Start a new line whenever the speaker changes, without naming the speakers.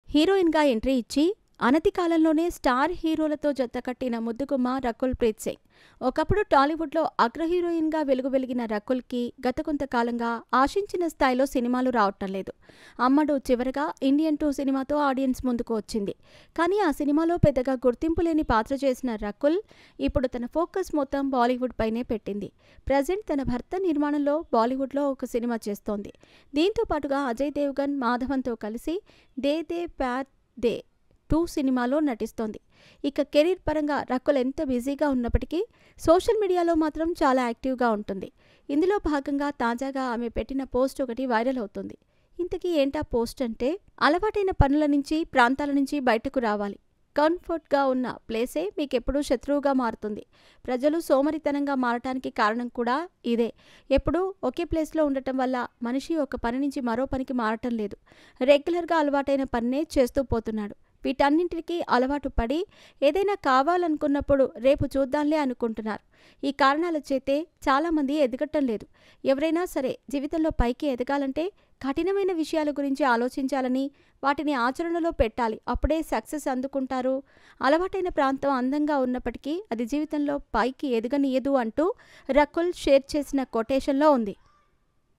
హీరోయిన్గా ఎంట్రీ ఇచ్చి అనతి కాలంలోనే స్టార్ హీరోలతో జతకట్టిన ముద్దుగుమ్మ రకుల్ ప్రీత్ సింగ్. ఒకప్పుడు టాలీవుడ్లో అగ్ర హీరోయిన్గా వెలిగిన రకుల్కి గత కొంతకాలంగా ఆశించిన స్థాయిలో సినిమాలు రావటం లేదు. అమ్మడు చివరగా ఇండియన్ 2 సినిమాతో ఆడియన్స్ ముందుకు వచ్చింది. కానీ ఆ సినిమాలో పెద్దగా గుర్తింపు లేని పాత్ర చేసిన రకుల్ ఇప్పుడు తన ఫోకస్ మొత్తం బాలీవుడ్ పైనే పెట్టింది. ప్రజెంట్ తన భర్త నిర్మాణంలో బాలీవుడ్లో ఒక సినిమా చేస్తోంది. దీంతో పాటుగా అజయ్ దేవ్గన్, మాధవన్తో కలిసి దే దే ప్యార్ దే 2 సినిమాలో నటిస్తోంది. ఇక కెరీర్ పరంగా రకుల్ ఎంత బిజీగా ఉన్నప్పటికీ సోషల్ మీడియాలో మాత్రం చాలా యాక్టివ్గా ఉంటుంది. ఇందులో భాగంగా తాజాగా ఆమె పెట్టిన పోస్ట్ ఒకటి వైరల్ అవుతుంది. ఇంతకీ ఏంటా పోస్ట్ అంటే, అలవాటైన పనుల నుంచి, ప్రాంతాల నుంచి బయటకు రావాలి. కంఫర్ట్గా ఉన్న ప్లేసే మీకెప్పుడూ శత్రువుగా మారుతుంది. ప్రజలు సోమరితనంగా మారటానికి కారణం కూడా ఇదే. ఎప్పుడూ ఒకే ప్లేస్లో ఉండటం వల్ల మనిషి ఒక పని నుంచి మరో పనికి మారటం లేదు. రెగ్యులర్గా అలవాటైన పన్నే చేస్తూ పోతున్నాడు. వీటన్నింటికి అలవాటు పడి ఏదైనా కావాలనుకున్నప్పుడు రేపు చూద్దాంలే అనుకుంటున్నారు. ఈ కారణాల చేతే చాలామంది ఎదగటం లేదు. ఎవరైనా సరే జీవితంలో పైకి ఎదగాలంటే కఠినమైన విషయాల గురించి ఆలోచించాలని, వాటిని ఆచరణలో పెట్టాలి. అప్పుడే సక్సెస్ అందుకుంటారు. అలవాటైన ప్రాంతం అందంగా ఉన్నప్పటికీ అది జీవితంలో పైకి ఎదగనీయదు అంటూ రకుల్ షేర్ చేసిన కొటేషన్లో ఉంది.